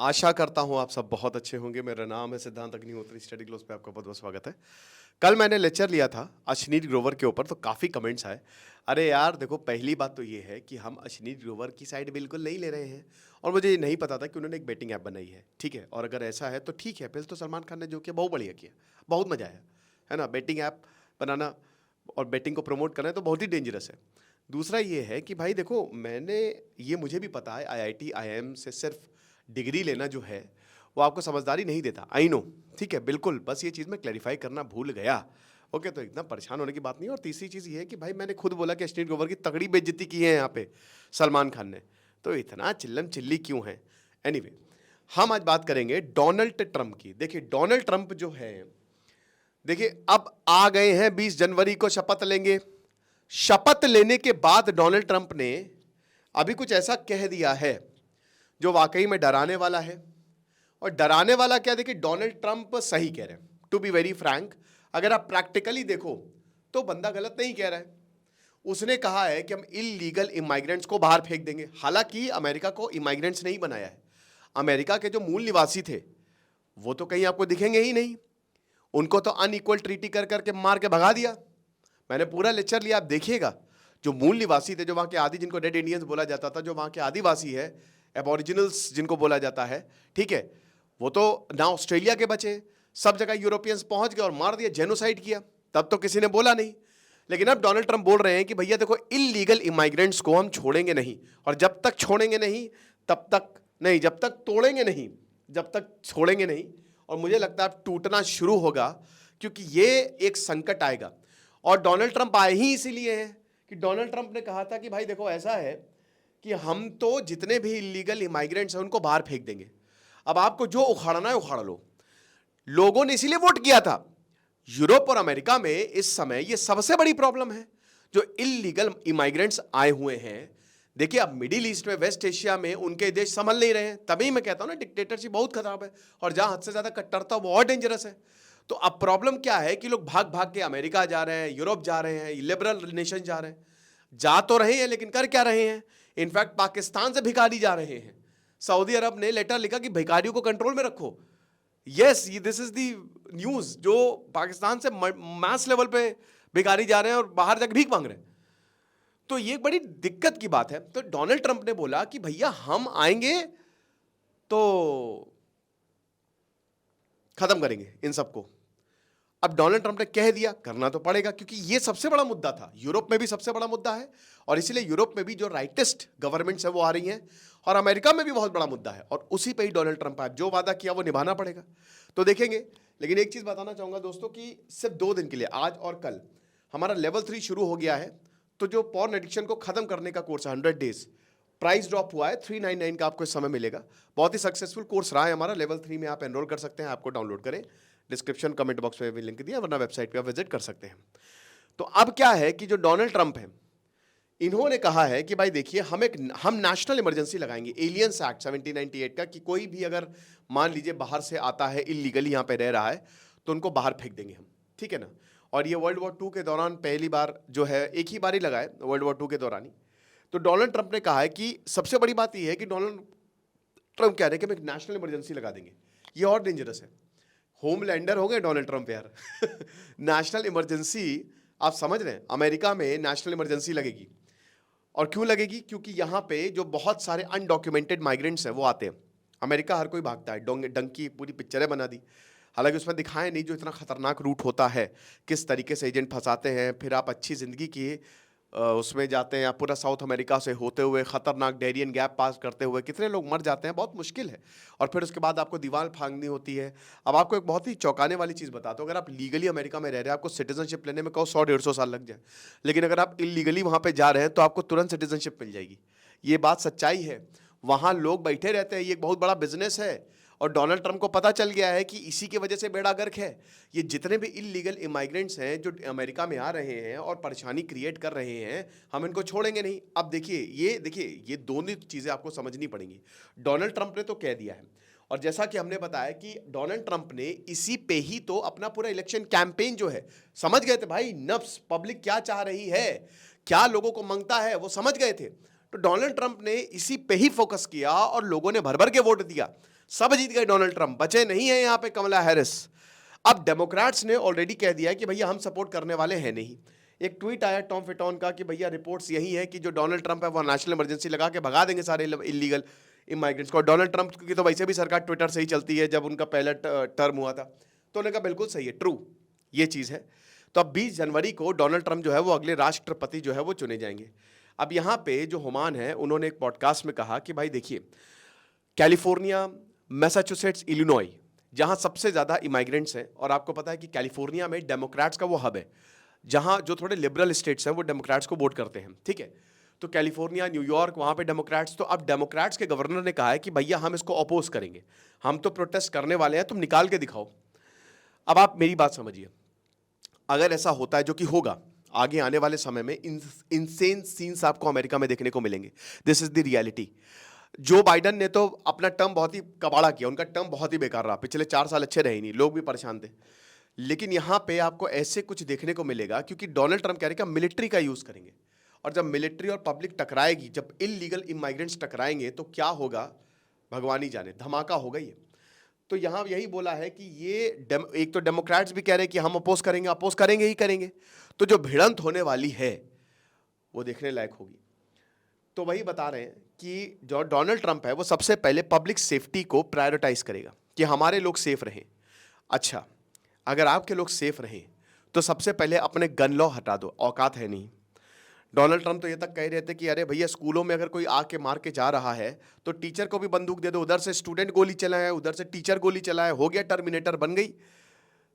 आशा करता हूँ आप सब बहुत अच्छे होंगे। मेरा नाम है सिद्धांत अग्निहोत्री, स्टडी ग्लोस पे आपका बहुत बहुत स्वागत है। कल मैंने लेक्चर लिया था अश्नीर ग्रोवर के ऊपर, तो काफ़ी कमेंट्स आए। अरे यार देखो, पहली बात तो ये है कि हम अश्नीर ग्रोवर की साइड बिल्कुल नहीं ले रहे हैं, और मुझे ये नहीं पता था कि उन्होंने एक बेटिंग ऐप बनाई है। ठीक है, और अगर ऐसा है तो ठीक है, फिर तो सलमान खान ने जो किया बहुत बढ़िया किया, बहुत मज़ा आया, है ना। बेटिंग ऐप बनाना और बेटिंग को प्रमोट करना तो बहुत ही डेंजरस है। दूसरा ये है कि भाई देखो, ये मुझे भी पता है IIT IIM से सिर्फ डिग्री लेना जो है वो आपको समझदारी नहीं देता, आई नो। ठीक है, बिल्कुल, बस ये चीज़ मैं क्लैरिफाई करना भूल गया। ओके, तो एकदम परेशान होने की बात नहीं है। और तीसरी चीज़ ये है कि भाई मैंने खुद बोला कि अश्लील ग्रोवर की तगड़ी बेइज्जती की है यहाँ पे सलमान खान ने, तो इतना चिल्लम चिल्ली क्यों है। एनीवे, हम आज बात करेंगे डोनाल्ड ट्रंप की। देखिए डोनाल्ड ट्रंप जो है, देखिए अब आ गए हैं 20 जनवरी को शपथ लेंगे। शपथ लेने के बाद डोनाल्ड ट्रंप ने अभी कुछ ऐसा कह दिया है जो वाकई में डराने वाला है। और डराने वाला क्या, देखिए डोनाल्ड ट्रंप सही कह रहे हैं। टू बी वेरी फ्रैंक, अगर आप प्रैक्टिकली देखो तो बंदा गलत नहीं कह रहा है। उसने कहा है कि हम इलीगल इमाइग्रेंट्स को बाहर फेंक देंगे। हालांकि अमेरिका को इमाइग्रेंट्स नहीं बनाया है, अमेरिका के जो मूल निवासी थे वो तो कहीं आपको दिखेंगे ही नहीं। उनको तो अनइक्वल ट्रीटी कर करके मार के भगा दिया। मैंने पूरा लेक्चर लिया, आप देखिएगा। जो मूल निवासी थे, जो वहाँ के आदि, जिनको रेड इंडियंस बोला जाता था, जो वहाँ के आदिवासी है, एबोरिजिनल्स जिनको बोला जाता है, ठीक है, वो तो ना ऑस्ट्रेलिया के बचे, सब जगह यूरोपियंस पहुंच गए और मार दिया, जेनोसाइड किया। तब तो किसी ने बोला नहीं। लेकिन अब डोनाल्ड ट्रंप बोल रहे हैं कि भैया देखो, इलीगल इमाइग्रेंट्स को हम छोड़ेंगे नहीं, और जब तक छोड़ेंगे नहीं तब तक नहीं, जब तक तोड़ेंगे नहीं, जब तक छोड़ेंगे नहीं। और मुझे लगता है अब टूटना शुरू होगा, क्योंकि ये एक संकट आएगा। और डोनाल्ड ट्रंप आए ही इसीलिए हैं कि डोनाल्ड ट्रंप ने कहा था कि भाई देखो ऐसा है कि हम तो जितने भी इलीगल इमाइग्रेंट्स हैं उनको बाहर फेंक देंगे। अब आपको जो उखाड़ना है उखाड़ लो। लोगों ने इसीलिए वोट किया था। यूरोप और अमेरिका में इस समय ये सबसे बड़ी प्रॉब्लम है, जो इलीगल इमाइग्रेंट्स आए हुए हैं। देखिए अब मिडिल ईस्ट में, वेस्ट एशिया में उनके देश संभल नहीं रहे हैं। तभी मैं कहता हूं ना, डिक्टेटरशिप बहुत खराब है, और जहां हद से ज्यादा कट्टरता वो और डेंजरस है। तो अब प्रॉब्लम क्या है कि लोग भाग भाग के अमेरिका जा रहे हैं, यूरोप जा रहे हैं, लिबरल नेशन जा रहे हैं। जा तो रहे हैं, लेकिन कर क्या रहे हैं? इनफैक्ट पाकिस्तान से भिखारी जा रहे हैं। सऊदी अरब ने लेटर लिखा कि भिखारियों को कंट्रोल में रखो। Yes, this is the news, जो पाकिस्तान से मास लेवल पे भिखारी जा रहे हैं और बाहर जाकर भीख मांग रहे हैं। तो ये बड़ी दिक्कत की बात है। तो डोनाल्ड ट्रंप ने बोला कि भैया हम आएंगे तो खत्म करेंगे इन सबको। अब डोनाल्ड ट्रंप ने कह दिया, करना तो पड़ेगा, क्योंकि ये सबसे बड़ा मुद्दा था। यूरोप में भी सबसे बड़ा मुद्दा है, और इसलिए यूरोप में भी जो राइटिस्ट गवर्नमेंट्स है वो आ रही हैं, और अमेरिका में भी बहुत बड़ा मुद्दा है, और उसी पे ही डोनाल्ड ट्रंप आए। जो वादा किया वो निभाना पड़ेगा, तो देखेंगे। लेकिन एक चीज बताना चाहूंगा दोस्तों कि सिर्फ 2 दिन के लिए, आज और कल, हमारा लेवल 3 शुरू हो गया है। तो जो पॉर्न एडिक्शन को खत्म करने का कोर्स है 100 डेज, प्राइस ड्रॉप हुआ है, 399 का आपको इस समय मिलेगा। बहुत ही सक्सेसफुल कोर्स रहा है हमारा। लेवल 3 में आप एनरोल कर सकते हैं, आपको डाउनलोड करें, डिस्क्रिप्शन कमेंट बॉक्स में भी लिंक दिया, वरना वेबसाइट पे आप विजिट कर सकते हैं। तो अब क्या है कि जो डोनाल्ड ट्रंप है, इन्होंने कहा है कि भाई देखिए, हम नेशनल इमरजेंसी लगाएंगे, एलियंस एक्ट 1798 का, कि कोई भी अगर मान लीजिए बाहर से आता है, इलीगली यहाँ पे रह रहा है, तो उनको बाहर फेंक देंगे हम, ठीक है ना। और ये वर्ल्ड वॉर 2 के दौरान पहली बार जो है, एक ही बार ही लगाए, वर्ल्ड वॉर 2 के दौरान ही। तो डोनाल्ड ट्रंप ने कहा है कि सबसे बड़ी बात यह है कि डोनाल्ड ट्रंप कह रहे हैं कि हम एक नेशनल इमरजेंसी लगा देंगे। ये और डेंजरस है। होमलैंडर हो गए डोनाल्ड ट्रंप यार। नेशनल इमरजेंसी, आप समझ रहे हैं, अमेरिका में नेशनल इमरजेंसी लगेगी। और क्यों लगेगी? क्योंकि यहाँ पे जो बहुत सारे अनडॉक्यूमेंटेड माइग्रेंट्स हैं वो आते हैं। अमेरिका हर कोई भागता है, डंकी पूरी पिक्चरें बना दी। हालांकि उसमें दिखाया नहीं जो इतना खतरनाक रूट होता है, किस तरीके से एजेंट फंसाते हैं। फिर आप अच्छी ज़िंदगी की उसमें जाते हैं, आप पूरा साउथ अमेरिका से होते हुए खतरनाक डेरियन गैप पास करते हुए कितने लोग मर जाते हैं, बहुत मुश्किल है। और फिर उसके बाद आपको दीवार फांगनी होती है। अब आपको एक बहुत ही चौंकाने वाली चीज़ बताता हूँ, अगर आप लीगली अमेरिका में रह रहे हैं, आपको सिटीजनशिप लेने में कहो 100-150 साल लग जाए, लेकिन अगर आप इलीगली वहाँ पर जा रहे हैं तो आपको तुरंत सिटीजनशिप मिल जाएगी। ये बात सच्चाई है। वहाँ लोग बैठे रहते हैं, ये एक बहुत बड़ा बिजनेस है। और डोनाल्ड ट्रंप को पता चल गया है कि इसी की वजह से बेड़ा गर्क है। ये जितने भी इलीगल इमाइग्रेंट्स हैं जो अमेरिका में आ रहे हैं और परेशानी क्रिएट कर रहे हैं, हम इनको छोड़ेंगे नहीं। अब देखिए ये दोनों चीज़ें आपको समझनी पड़ेंगी। डोनाल्ड ट्रंप ने तो कह दिया है, और जैसा कि हमने बताया कि डोनाल्ड ट्रंप ने इसी पे ही तो अपना पूरा इलेक्शन कैंपेन जो है, समझ गए थे भाई नफ्स, पब्लिक क्या चाह रही है, क्या लोगों को मांगता है, वो समझ गए थे। तो डोनाल्ड ट्रंप ने इसी पे ही फोकस किया और लोगों ने भर भर के वोट दिया। सब जीत गए डोनाल्ड ट्रंप, बचे नहीं है यहाँ पे कमला हैरिस। अब डेमोक्रेट्स ने ऑलरेडी कह दिया है कि भैया हम सपोर्ट करने वाले हैं नहीं। एक ट्वीट आया टॉम फिटॉन का कि भैया रिपोर्ट्स यही है कि जो डोनाल्ड ट्रंप है वो नेशनल इमरजेंसी लगा के भगा देंगे सारे इलीगल इमाइग्रेंट्स को। डोनाल्ड ट्रंप की तो वैसे भी सरकार ट्विटर से ही चलती है, जब उनका पहला टर्म हुआ था तो उन्होंने कहा बिल्कुल सही है, ट्रू ये चीज़ है। तो अब 20 जनवरी को डोनाल्ड ट्रंप जो है वो अगले राष्ट्रपति जो है वो चुने जाएंगे। अब यहाँ पे जो हुमान है उन्होंने एक पॉडकास्ट में कहा कि भाई देखिए, कैलिफोर्निया, मैसाचुसेट्स, इलिनॉय जहाँ सबसे ज़्यादा इमाइग्रेंट्स हैं, और आपको पता है कि कैलिफोर्निया में डेमोक्रेट्स का वो हब है जहाँ जो थोड़े लिबरल स्टेट्स हैं वो डेमोक्रेट्स को वोट करते हैं, ठीक है। तो कैलिफोर्निया, न्यूयॉर्क, वहाँ पे डेमोक्रेट्स। तो अब डेमोक्रेट्स के गवर्नर ने कहा है कि भैया हम इसको अपोज करेंगे, हम तो प्रोटेस्ट करने वाले हैं, तुम निकाल के दिखाओ। अब आप मेरी बात समझिए, अगर ऐसा होता है, जो कि होगा आगे आने वाले समय में, इनसेन सीन्स आपको अमेरिका में देखने को मिलेंगे। This is the reality. जो बाइडन ने तो अपना टर्म बहुत ही कबाड़ा किया, उनका टर्म बहुत ही बेकार रहा, पिछले 4 साल अच्छे रहे ही नहीं, लोग भी परेशान थे। लेकिन यहाँ पे आपको ऐसे कुछ देखने को मिलेगा, क्योंकि डोनाल्ड ट्रंप कह रहे हैं कि मिलिट्री का यूज़ करेंगे, और जब मिलिट्री और पब्लिक टकराएगी, जब इलीगल इमाइग्रेंट्स टकराएंगे तो क्या होगा भगवान ही जाने, धमाका होगा ये। तो यहाँ यही बोला है कि ये एक तो डेमोक्रेट्स भी कह रहे हैं कि हम अपोज करेंगे ही करेंगे। तो जो भिड़ंत होने वाली है वो देखने लायक होगी। तो वही बता रहे हैं कि जो डोनाल्ड ट्रंप है वो सबसे पहले पब्लिक सेफ्टी को प्रायोरिटाइज करेगा कि हमारे लोग सेफ रहें। अच्छा, अगर आपके लोग सेफ रहें तो सबसे पहले अपने गन लॉ हटा दो, औकात है नहीं। डोनाल्ड ट्रंप तो ये तक कह रहे थे कि अरे भैया, स्कूलों में अगर कोई आके मार के जा रहा है तो टीचर को भी बंदूक दे दो, उधर से स्टूडेंट गोली चलाए, उधर से टीचर गोली चलाए, हो गया, टर्मिनेटर बन गई।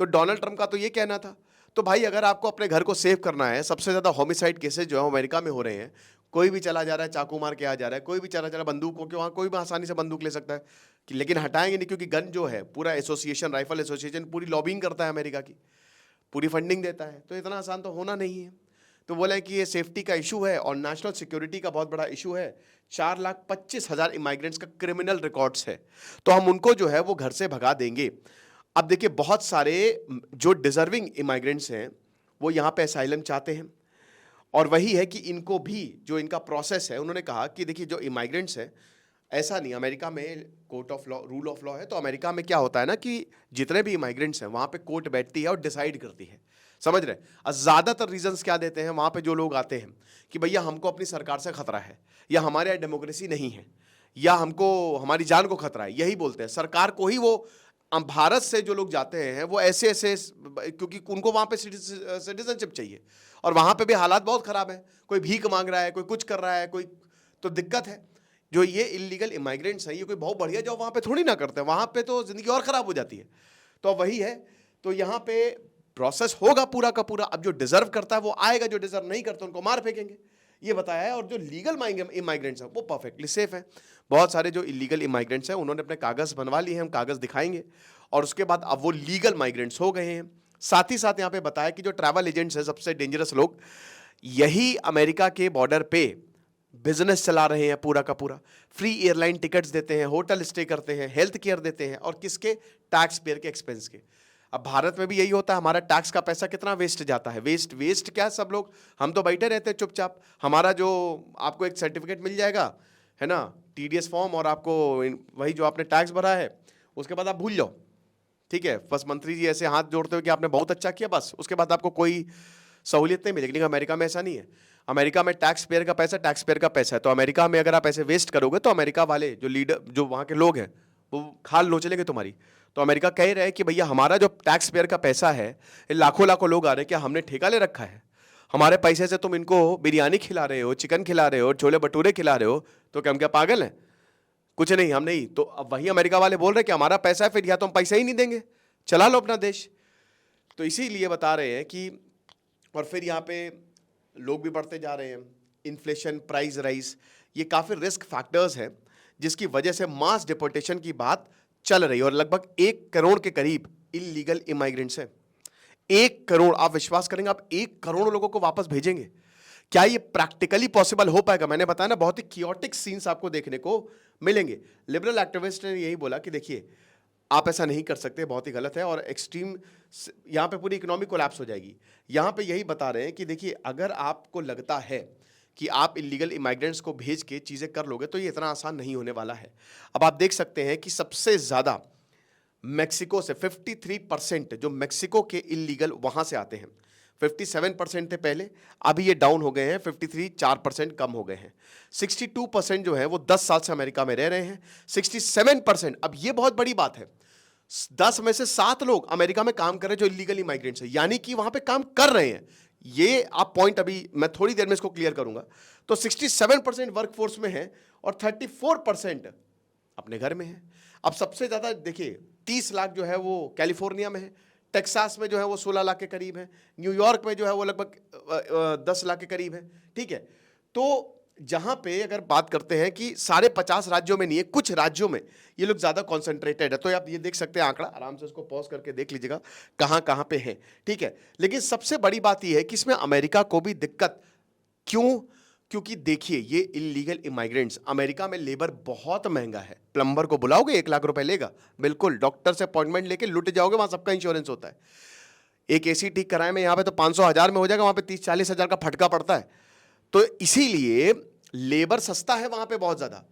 तो डोनाल्ड ट्रंप का तो ये कहना था। तो भाई अगर आपको अपने घर को सेव करना है, सबसे ज़्यादा होमिसाइड केसेस जो है अमेरिका में हो रहे हैं, कोई भी चला जा रहा है, चाकू मार के आ जा रहा है, कोई भी चला जा रहा है बंदूक हो के, वहाँ कोई भी आसानी से बंदूक ले सकता है कि, लेकिन हटाएंगे नहीं, क्योंकि गन जो है पूरा एसोसिएशन, राइफल एसोसिएशन पूरी लॉबिंग करता है अमेरिका की, पूरी फंडिंग देता है, तो इतना आसान तो होना नहीं है। तो बोला कि ये सेफ्टी का इशू है और नेशनल सिक्योरिटी का बहुत बड़ा इशू है। 4,25,000 इमाइग्रेंट्स का क्रिमिनल रिकॉर्ड्स है, तो हम उनको जो है वो घर से भगा देंगे। अब देखिए, बहुत सारे जो डिजर्विंग इमाइग्रेंट्स हैं वो यहाँ पे असाइलम चाहते हैं, और वही है कि इनको भी जो इनका प्रोसेस है, उन्होंने कहा कि देखिए जो इमाइग्रेंट्स हैं, ऐसा नहीं, अमेरिका में court of law, rule of law है। तो अमेरिका में क्या होता है ना कि जितने भी इमाइग्रेंट्स हैं वहाँ पे कोर्ट बैठती है और डिसाइड करती है, समझ रहे। और ज़्यादातर रीजंस क्या देते हैं वहाँ पे जो लोग आते हैं कि भैया हमको अपनी सरकार से खतरा है, या हमारे यहाँ डेमोक्रेसी नहीं है, या हमको हमारी जान को खतरा है, यही बोलते हैं सरकार को ही। वो भारत से जो लोग जाते हैं वो ऐसे क्योंकि उनको वहाँ पे सिटीजनशिप चाहिए, और वहाँ पे भी हालात बहुत ख़राब है, कोई भीख मांग रहा है, कोई कुछ कर रहा है, कोई, तो दिक्कत है। जो ये इलीगल इमाइग्रेंट्स हैं, ये कोई बहुत बढ़िया जॉब वहाँ पे थोड़ी ना करते हैं, वहाँ पे तो ज़िंदगी और ख़राब हो जाती है। तो वही है, तो यहाँ पे प्रोसेस होगा पूरा का पूरा। अब जो डिजर्व करता है वो आएगा, जो डिजर्व नहीं करता उनको मार फेंकेंगे, ये बताया है। और जो लीगल इमाइग्रेंट्स हैं वो परफेक्टली सेफ हैं। बहुत सारे जो इलीगल इमाइग्रेंट्स हैं उन्होंने अपने कागज़ बनवा लिए हैं, हम कागज़ दिखाएंगे, और उसके बाद अब वो लीगल माइग्रेंट्स हो गए हैं। साथ ही साथ यहाँ पे बताया कि जो ट्रैवल एजेंट्स हैं, सबसे डेंजरस लोग, यही अमेरिका के बॉर्डर पे बिजनेस चला रहे हैं पूरा का पूरा, फ्री एयरलाइन टिकट्स देते हैं, होटल स्टे करते हैं, हेल्थ केयर देते हैं, और किसके, टैक्स पेयर के एक्सपेंस के। अब भारत में भी यही होता है, हमारा टैक्स का पैसा कितना वेस्ट जाता है, वेस्ट क्या, सब लोग हम तो बैठे रहते हैं चुपचाप। हमारा जो आपको एक सर्टिफिकेट मिल जाएगा, है ना, टीडीएस फॉर्म, और आपको वही जो आपने टैक्स भरा है, उसके बाद आप भूल जाओ, ठीक है। बस मंत्री जी ऐसे हाथ जोड़ते हो कि आपने बहुत अच्छा किया, बस उसके बाद आपको कोई सहूलियत नहीं मिलेगी। लेकिन अमेरिका में ऐसा नहीं है। अमेरिका में टैक्स पेयर का पैसा है, तो अमेरिका में अगर आप ऐसे वेस्ट करोगे तो अमेरिका वाले जो लीडर, जो वहाँ के लोग हैं, वो खाल नोचलेंगे तुम्हारी। तो अमेरिका कह रहे हैं कि भैया हमारा जो टैक्स पेयर का पैसा है, लाखों लाखों लोग आ रहे हैं, क्या हमने ठेका ले रखा है? हमारे पैसे से तुम इनको बिरयानी खिला रहे हो, चिकन खिला रहे हो, छोले भटूरे खिला रहे हो, तो क्या हम क्या पागल हैं? कुछ नहीं, हम नहीं। तो अब वही अमेरिका वाले बोल रहे हैं कि हमारा पैसा है, फिर या तो हम पैसा ही नहीं देंगे, चला लो अपना देश। तो इसीलिए बता रहे हैं कि, और फिर यहाँ पे लोग भी बढ़ते जा रहे हैं, इन्फ्लेशन, प्राइस राइज, ये काफ़ी रिस्क फैक्टर्स हैं जिसकी वजह से मास डिपोर्टेशन की बात चल रही है। और लगभग 1 करोड़ के करीब इलीगल इमाइग्रेंट्स हैं। 1 करोड़, आप विश्वास करेंगे, आप 1 करोड़ लोगों को वापस भेजेंगे? क्या ये प्रैक्टिकली पॉसिबल हो पाएगा? मैंने बताया ना, बहुत ही कियोटिक सीन्स आपको देखने को मिलेंगे। लिबरल एक्टिविस्ट ने यही बोला कि देखिए, आप ऐसा नहीं कर सकते, बहुत ही गलत है, और एक्सट्रीम, यहाँ पे पूरी इकोनॉमी कोलैप्स हो जाएगी। यहाँ पे यही बता रहे हैं कि देखिए, अगर आपको लगता है कि आप इलीगल इमाइग्रेंट्स को भेज के चीज़ें कर लोगे तो ये इतना आसान नहीं होने वाला है। अब आप देख सकते हैं कि सबसे ज़्यादा मेक्सिको से 53% जो मेक्सिको के इलीगल वहाँ से आते हैं। 57% थे पहले, अभी ये डाउन हो गए हैं, 53 4% कम हो गए हैं। 62% जो है वो 10 साल से अमेरिका में रह रहे हैं। 67%, अब ये बहुत बड़ी बात है, 10 में से 7 लोग अमेरिका में काम कर रहे हैं जो इलीगल इमाइग्रेंट्स है, यानी कि वहां पे काम कर रहे हैं। ये आप पॉइंट अभी मैं थोड़ी देर में इसको क्लियर करूंगा। तो 67% वर्कफोर्स में है और 34% अपने घर में है। अब सबसे ज्यादा देखिए 30 लाख जो है वो कैलिफोर्निया में है, टेक्सास में जो है वो 16 लाख के करीब है, न्यूयॉर्क में जो है वो लगभग 10 लाख के करीब है। ठीक है, तो जहां पे अगर बात करते हैं कि सारे 50 राज्यों में नहीं है, कुछ राज्यों में ये लोग ज्यादा कॉन्सेंट्रेटेड है। तो आप ये देख सकते हैं आंकड़ा, आराम से इसको पॉज करके देख लीजिएगा कहां कहां पे है। ठीक है, लेकिन सबसे बड़ी बात यह है कि इसमें अमेरिका को भी दिक्कत क्यों, क्योंकि देखिए ये इलीगल इमाइग्रेंट्स, अमेरिका में लेबर बहुत महंगा है। प्लम्बर को बुलाओगे 1 लाख रुपए लेगा, बिल्कुल डॉक्टर से अपॉइंटमेंट लेके लुट जाओगे, वहां सबका इंश्योरेंस होता है। एक एसी ठीक कराए में यहाँ पे तो 500,000 में हो जाएगा, वहां पे 30-40 हजार का फटका पड़ता है। तो इसीलिए लेबर सस्ता है वहां पे बहुत ज्यादा।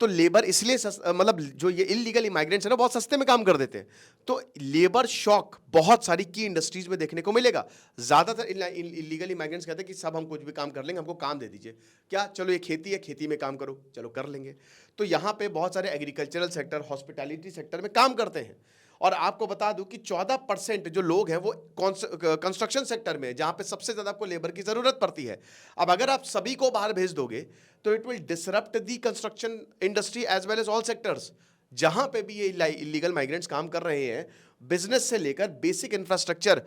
तो लेबर इसलिए मतलब जो ये इलीगल इमाइग्रेंट्स है ना बहुत सस्ते में काम कर देते हैं। तो लेबर शॉक बहुत सारी की इंडस्ट्रीज में देखने को मिलेगा। ज्यादातर इलीगल इमाइग्रेंट्स कहते हैं कि सब हम कुछ भी काम कर लेंगे, हमको काम दे दीजिए। क्या, चलो ये खेती है, खेती में काम करो, चलो कर लेंगे। तो यहाँ पे बहुत सारे एग्रीकल्चरल सेक्टर, हॉस्पिटैलिटी सेक्टर में काम करते हैं। और आपको बता दूं कि 14% जो लोग हैं वो कंस्ट्रक्शन सेक्टर में, जहां पे सबसे ज्यादा आपको लेबर की जरूरत पड़ती है। अब अगर आप सभी को बाहर भेज दोगे तो it will disrupt the construction industry as well as all sectors. जहां पे भी ये इलीगल माइग्रेंट्स काम कर रहे हैं, बिजनेस से लेकर बेसिक इंफ्रास्ट्रक्चर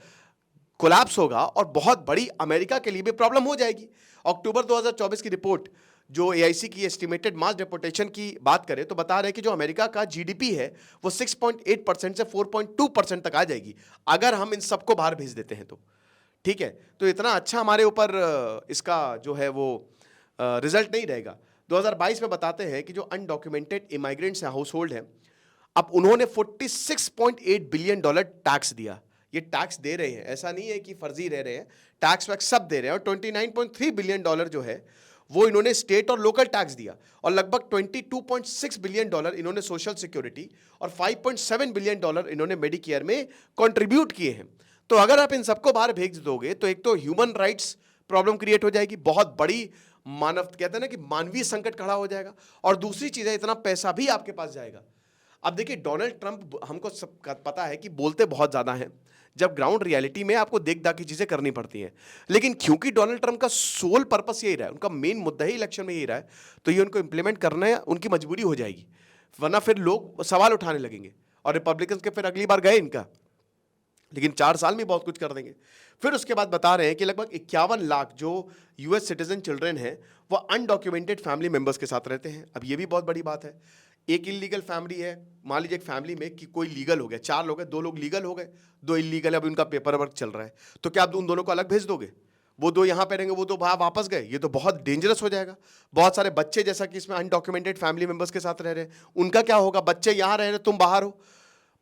कोलैप्स होगा और बहुत बड़ी अमेरिका के लिए भी प्रॉब्लम हो जाएगी। अक्टूबर 2024 की रिपोर्ट जो एआईसी की एस्टिमेटेड मास डिपोर्टेशन की बात करें तो बता रहे हैं कि जो अमेरिका का जीडीपी है वो 6.8% से 4.2% तक आ जाएगी अगर हम इन सबको बाहर भेज देते हैं तो। ठीक है, तो इतना अच्छा हमारे ऊपर इसका जो है वो रिजल्ट नहीं रहेगा। 2022 में बताते हैं कि जो अनडॉक्यूमेंटेड इमाइग्रेंट्स हाउस होल्ड हैं, अब उन्होंने $46.8 बिलियन टैक्स दिया। ये टैक्स दे रहे हैं, ऐसा नहीं है कि फर्जी रह रहे हैं, टैक्स वैक्स सब दे रहे हैं। और $29.3 बिलियन जो है वो इन्होंने स्टेट और लोकल टैक्स दिया, और लगभग $22.6 बिलियन इन्होंने सोशल सिक्योरिटी और $5.7 बिलियन इन्होंने मेडिकेयर में कंट्रीब्यूट किए हैं। तो अगर आप इन सबको बाहर भेज दोगे तो एक तो ह्यूमन राइट्स प्रॉब्लम क्रिएट हो जाएगी, बहुत बड़ी मानव कहते हैं ना कि मानवीय संकट खड़ा हो जाएगा, और दूसरी चीज है इतना पैसा भी आपके पास जाएगा। अब देखिए डोनाल्ड ट्रंप, हमको सब पता है कि बोलते बहुत ज्यादा हैं, जब ग्राउंड रियलिटी में आपको देख दाख की चीजें करनी पड़ती हैं। लेकिन क्योंकि डोनाल्ड ट्रंप का सोल पर्पस यही रहा है, उनका मेन मुद्दा ही इलेक्शन में यही रहा है, तो ये उनको इंप्लीमेंट करना उनकी मजबूरी हो जाएगी, वरना फिर लोग सवाल उठाने लगेंगे। और रिपब्लिकन्स के फिर अगली बार गए इनका, लेकिन 4 साल में बहुत कुछ कर देंगे। फिर उसके बाद बता रहे हैं कि लगभग 51 लाख जो यूएस सिटीजन चिल्ड्रन हैं वो अनडॉक्यूमेंटेड फैमिली मेंबर्स के साथ रहते हैं। अब ये भी बहुत बड़ी बात है। एक इलीगल फैमिली है, मान लीजिए एक फैमिली में कि कोई लीगल हो गया, 4 लोग हैं, 2 लोग लीगल हो गए, 2 इलीगल है, अभी उनका पेपर वर्क चल रहा है, तो क्या आप उन दोनों को अलग भेज दोगे? वो 2 यहाँ पे रहेंगे, वो 2 वापस गए, ये तो बहुत डेंजरस हो जाएगा। बहुत सारे बच्चे जैसा कि इसमें अनडॉक्यूमेंटेड फैमिली मेंबर्स के साथ रह रहे हैं, उनका क्या होगा? बच्चे यहाँ रह रहे, तुम बाहर हो,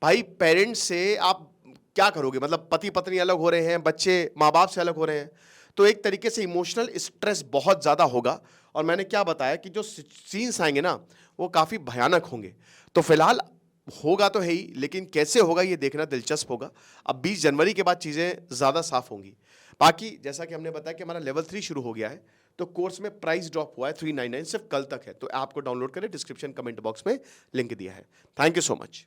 भाई पेरेंट्स से आप क्या करोगे? मतलब पति पत्नी अलग हो रहे हैं, बच्चे माँ बाप से अलग हो रहे हैं, तो एक तरीके से इमोशनल स्ट्रेस बहुत ज़्यादा होगा। और मैंने क्या बताया कि जो सीन्स आएंगे ना वो काफ़ी भयानक होंगे। तो फिलहाल होगा तो है ही, लेकिन कैसे होगा ये देखना दिलचस्प होगा। अब 20 जनवरी के बाद चीज़ें ज़्यादा साफ होंगी। बाकी जैसा कि हमने बताया कि हमारा लेवल 3 शुरू हो गया है, तो कोर्स में प्राइस ड्रॉप हुआ है 399, सिर्फ कल तक है, तो ऐप को डाउनलोड करें, डिस्क्रिप्शन कमेंट बॉक्स में लिंक दिया है। Thank you so much.